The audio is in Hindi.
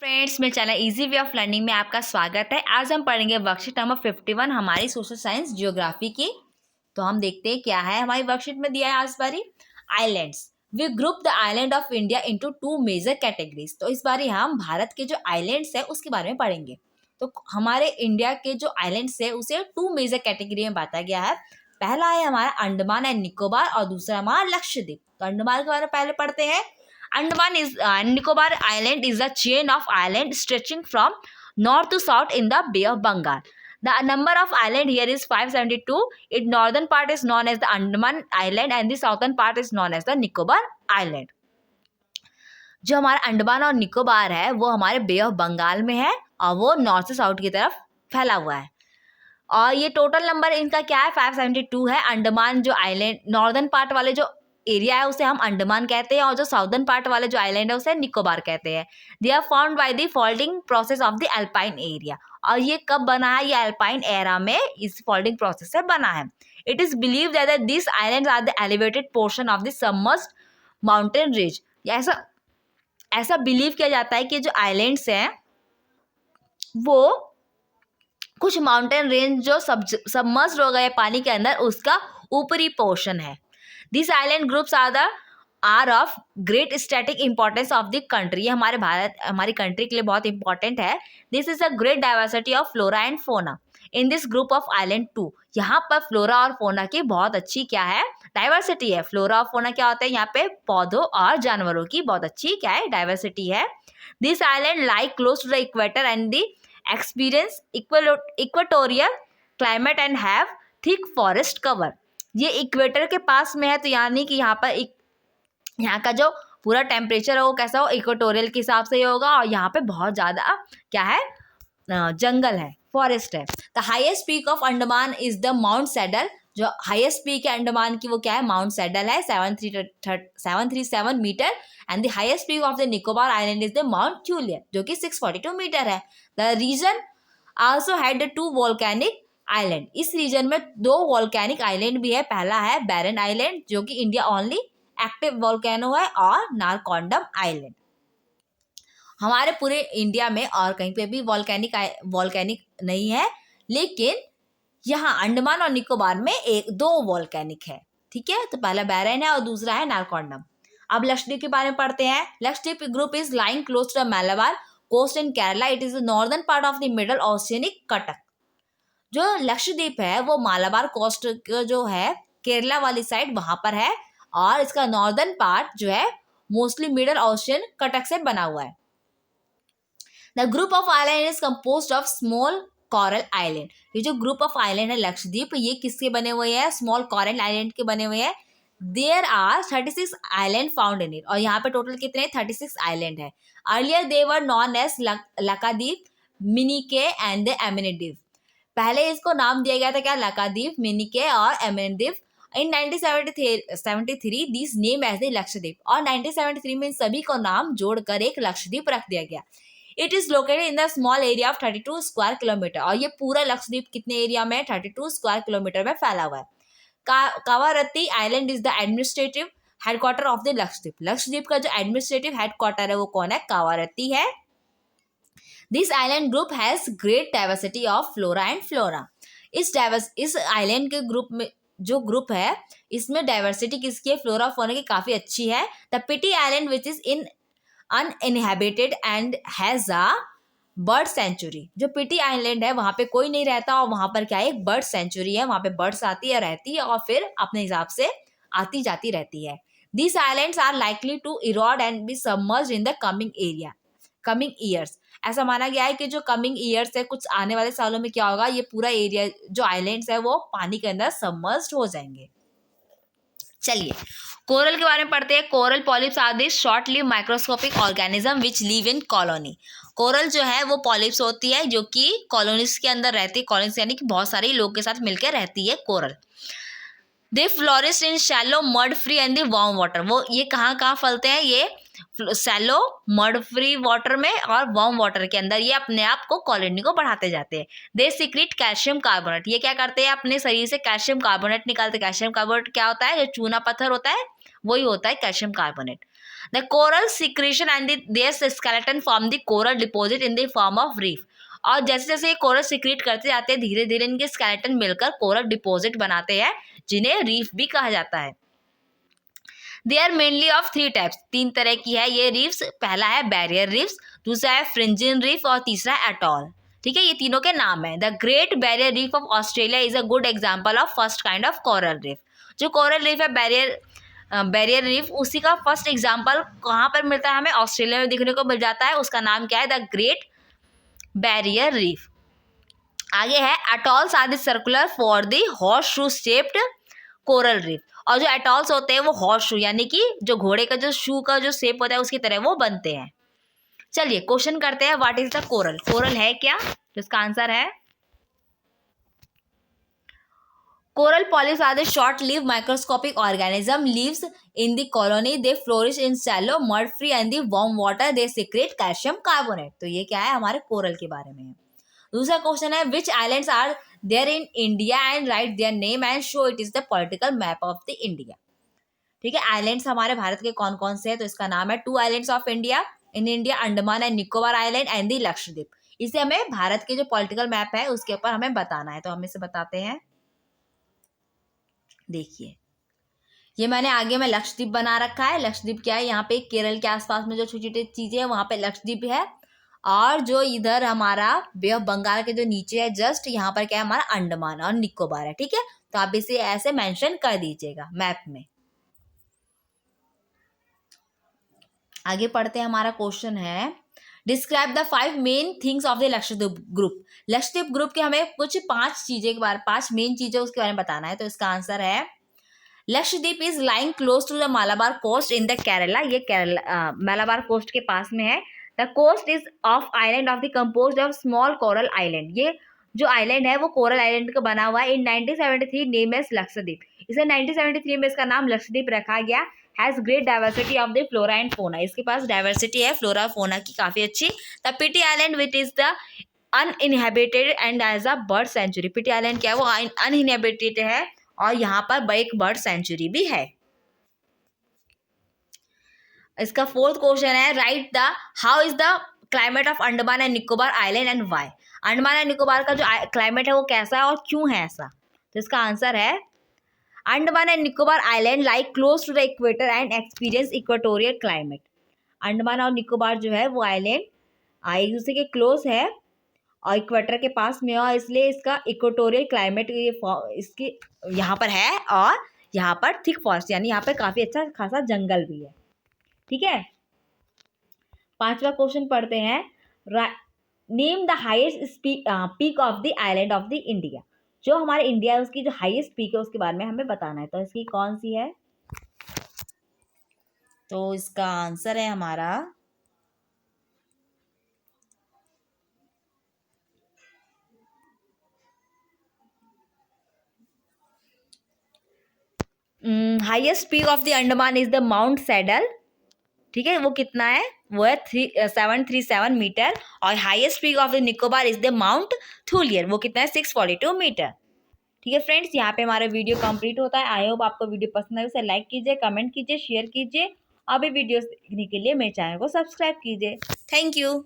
फ्रेंड्स, मेरे channel easy way of learning में आपका स्वागत है। आज हम पढ़ेंगे वर्कशीट नंबर 51 हमारी सोशल साइंस जियोग्राफी की। तो हम देखते हैं क्या है हमारी वर्कशीट में दिया है आज बारी। Islands, we group the island of India into two major categories. तो इस बारी हम भारत के जो आइलैंड्स है उसके बारे में पढ़ेंगे। तो हमारे इंडिया के जो आइलैंड्स है उसे टू मेजर कैटेगरी में बांटा गया है। पहला है हमारा अंडमान एंड निकोबार और दूसरा हमारा लक्षद्वीप। तो अंडमान के बारे में पहले पढ़ते हैं। Andaman is Nicobar Island is a chain of islands stretching from north to south in the Bay of Bengal. The number of island here is 572. Its northern part is known as the Andaman Island and the southern part is known as the Nicobar Island. जो हमारा अंडमान और निकोबार है वो हमारे बे ऑफ बंगाल में है और वो नॉर्थ से साउथ की तरफ फैला हुआ है। और ये टोटल नंबर इनका क्या है, 572 है। अंडमान जो आइलैंड नॉर्दर्न पार्ट वाले जो एरिया है उसे हम अंडमान कहते हैं और जो साउदर्न पार्ट वाले जो आइलैंड है उसे निकोबार कहते हैं। They are formed by the folding process of the Alpine area. और ये कब बना है, ये अल्पाइन एरा में इस फोल्डिंग प्रोसेस से बना है। It is believe that this islands are the elevated portion of the submerged mountain ridge. ऐसा बिलीव किया जाता है कि जो आइलैंड्स हैं वो कुछ माउंटेन रेंज जो सबमर्ज्ड हो गए पानी के अंदर उसका ऊपरी पोर्शन है। These island groups are of great static importance of the country. ये हमारी कंट्री के लिए बहुत इंपॉर्टेंट है। This is a great diversity of flora and fauna. In this group of island too, यहाँ पर फ्लोरा और फोना की बहुत अच्छी क्या है, डाइवर्सिटी है। फ्लोरा और फोना क्या होता है, यहाँ पे पौधों और जानवरों की बहुत अच्छी क्या है, डाइवर्सिटी है। This island lie close to the equator and the experience equatorial climate and have thick forest cover. ये इक्वेटर के पास में है तो यानी कि यहाँ का जो पूरा टेम्परेचर है वो कैसा हो, इक्वेटोरियल के हिसाब से ही होगा। और यहाँ पे बहुत ज़्यादा क्या है, जंगल है, फॉरेस्ट है। The highest peak of Andaman is the mount saddle. जो हाईएस्ट पीक है अंडमान की वो क्या है, माउंट सैडल है, 737 metre. And the highest peak of the Nicobar island is the Mount Thuillier जो कि 642 मीटर है। The region also had 2 volcanic island. इस रीजन में 2 वोल्केनिक आइलैंड भी है। पहला है बैरन आइलैंड जो कि इंडिया ओनली एक्टिव वोल्केनो है, और नारकोंडम आइलैंड। हमारे पूरे इंडिया में और कहीं पे भी वोल्केनिक नहीं है, लेकिन यहाँ अंडमान और निकोबार में 2 वोल्केनिक है। ठीक है, तो पहला बैरन है और दूसरा है नारकोंडम। अब लक्षद्वीप के बारे में पढ़ते हैं। Lakshadweep group is lying close to the Malabar coast in Kerala. It is the northern part of the middle oceanic कटक। जो लक्षद्वीप है वो मालाबार कोस्ट जो है केरला वाली साइड वहां पर है, और इसका नॉर्दर्न पार्ट जो है मोस्टली मिडल ओशियन कटक से बना हुआ है। The group of island is composed of small coral island. ये जो ग्रुप ऑफ आइलैंड है लक्षद्वीप, ये किसके बने हुए हैं, स्मॉल कोरल आइलैंड के बने हुए हैं। There are 36 island found in it. और यहाँ पे टोटल कितने, 36 आइलैंड है। Earlier they were known as Laccadive, Minicoy and the Amindivi. पहले इसको नाम दिया गया था क्या, लकाद्वीप, मिनिके और Amindivi. In 1973 this name as the Lakshadweep. और 1973 में इन सभी को नाम जोड़कर एक लक्षद्वीप रख दिया गया। It is located in the small area of 32 square kilometre. और ये पूरा लक्षद्वीप कितने एरिया में, 32 स्क्वायर किलोमीटर में फैला हुआ है। Kavaratti island is the administrative headquarter of the Lakshadweep. Lakshadweep का जो एडमिनिस्ट्रेटिव हेडक्वार्टर है वो कौन है, कावारत्ती है। This island group has great diversity of flora and flora. इस आइलैंड के ग्रुप में जो ग्रुप है इसमें डाइवर्सिटी किसकी है, फ्लोरा फौना की काफी अच्छी है। The Pitti island which is in uninhabited and has a bird sanctuary. जो पिटी आइलैंड है वहां पे कोई नहीं रहता और वहां पर क्या है, एक बर्ड सेंचुरी है। वहां पे बर्ड्स आती है, रहती है और फिर अपने हिसाब से आती जाती रहती है। These islands are likely to erode and be submerged in the coming years. ऐसा माना गया है कि जो कमिंग ईयर्स है, कुछ आने वाले सालों में क्या होगा, ये पूरा एरिया जो आइलैंड्स है वो पानी के अंदर सबमर्ज्ड हो जाएंगे। चलिए कोरल के बारे में पढ़ते हैं। Coral polyps are the short live microscopic organism which live in colony. Coral जो है वो पॉलिप्स होती है जो कि कॉलोनीज के अंदर रहती है। कॉलोनीज यानी कि बहुत सारे लोग के साथ मिलकर रहती है coral. They flourish in shallow mud free and the warm water. वो ये कहाँ फलते हैं, ये सैलो मड फ्री वाटर में और वार्म वाटर के अंदर ये अपने आप को कॉलोनी को बढ़ाते जाते हैं। दे सीक्रेट कैल्शियम कार्बोनेट। ये क्या करते हैं, अपने शरीर से कैल्शियम कार्बोनेट निकालते हैं। कैल्शियम कार्बोनेट क्या होता है, जो चूना पत्थर होता है वही होता है calcium carbonate. The coral secretion and their skeleton form the coral deposit in the form of reef. और जैसे जैसे ये कोरल सिक्रीट करते जाते हैं धीरे धीरे इनके स्केलेटन मिलकर कोरल डिपॉजिट बनाते हैं जिन्हें रीफ भी कहा जाता है। They are mainly of 3 types, 3 तरह की है ये रीफ्स। पहला है बैरियर रीफ्स, दूसरा है फ्रिंजिन रीफ और तीसरा है एटॉल। ठीक है, ये तीनों के नाम है। The great barrier reef of Australia is a good example of first kind of coral reef. जो कोरल रीफ है बैरियर रीफ, उसी का फर्स्ट एग्जाम्पल कहाँ पर मिलता है हमें? ऑस्ट्रेलिया में देखने को मिल जाता है। उसका नाम क्या है? The great barrier reef. आगे है atolls are the circular for the horseshoe shaped coral reef. और जो एटॉल्स होते हैं वो हॉर्स शू यानी कि जो घोड़े का जो शू का जो शेप होता है उसकी तरह वो बनते हैं। चलिए क्वेश्चन करते हैं, what is the coral? Coral है क्या? तो इसका आंसर है coral polyps are the short live microscopic organism lives in the colony. They flourish in shallow mud free and the warm water. They secrete calcium carbonate. तो ये क्या है? हमारे कोरल के बारे में है। दूसरा क्वेश्चन है which islands are there in India and write their name and show it is the political map of the India. ठीक है, आइलैंड्स हमारे भारत के कौन कौन से हैं? तो इसका नाम है 2 islands of India in India, Andaman and Nicobar island and the Lakshadweep. इसे हमें भारत के जो पॉलिटिकल मैप है उसके ऊपर हमें बताना है, तो हम इसे बताते हैं। देखिए ये मैंने आगे में लक्षद्वीप बना रखा है। लक्षद्वीप क्या है? यहाँ पे केरल के आसपास में जो छोटी छोटी चीजें हैं वहां पे लक्षद्वीप है। और जो इधर हमारा बे ऑफ बंगाल के जो नीचे है जस्ट यहाँ पर क्या है? हमारा अंडमान और निकोबार है। ठीक है, तो आप इसे ऐसे मेंशन कर दीजिएगा मैप में। आगे पढ़ते हैं, हमारा क्वेश्चन है describe the 5 main things of the Lakshadweep group. Lakshadweep group के हमें कुछ 5 मेन चीजें उसके बारे में बताना है। तो इसका आंसर है Lakshadweep is lying close to the Malabar coast in the Kerala. ये केरला मालाबार कोस्ट के पास में है। The coast is off island of the composed of small coral island. ये जो आइलैंड है वो कोरल आइलैंड का बना हुआ है। इन 1973 नेम एज लक्षद्वीप। इसे 1973 में इसका नाम लक्षद्वीप रखा गया। Has great diversity of the flora and fauna. इसके पास डाइवर्सिटी है फ्लोरा फोना की काफी अच्छी। The Pitti island which is the uninhabited and as a bird sanctuary. Pitti island क्या है? वो अनइनहेबिटेड है और यहाँ पर एक बर्ड सेंचुरी भी है। इसका 4th क्वेश्चन है right the how is the climate of Andaman and Nicobar island and why. Andaman and Nicobar का जो क्लाइमेट है वो कैसा है और क्यों है ऐसा? तो इसका आंसर है Andaman and Nicobar island like close to the equator and experience equatorial climate. Andaman और निकोबार जो है वो आइलैंड एक दूसरे के क्लोज है और इक्वेटर के पास में और इसलिए इसका इक्वेटोरियल क्लाइमेट इसकी यहाँ पर है। और यहाँ पर थिक फॉरेस्ट यानी यहाँ पर काफी अच्छा खासा जंगल भी है। ठीक है, 5वां क्वेश्चन पढ़ते हैं name the highest peak of the island of the India. जो हमारे इंडिया है उसकी जो हाईएस्ट पीक है उसके बारे में हमें बताना है। तो इसकी कौन सी है? तो इसका आंसर है हमारा highest peak of the Andaman is the mount saddle. ठीक है, वो कितना है? वो है 737 मीटर। और highest peak of the Nicobar is the Mount Thuillier. वो कितना है? 642 मीटर। ठीक है फ्रेंड्स, यहाँ पे हमारा वीडियो कंप्लीट होता है। आई होप आपको वीडियो पसंद आए, उसे लाइक कीजिए, कमेंट कीजिए, शेयर कीजिए। अभी वीडियोस देखने के लिए मेरे चैनल को सब्सक्राइब कीजिए। Thank you.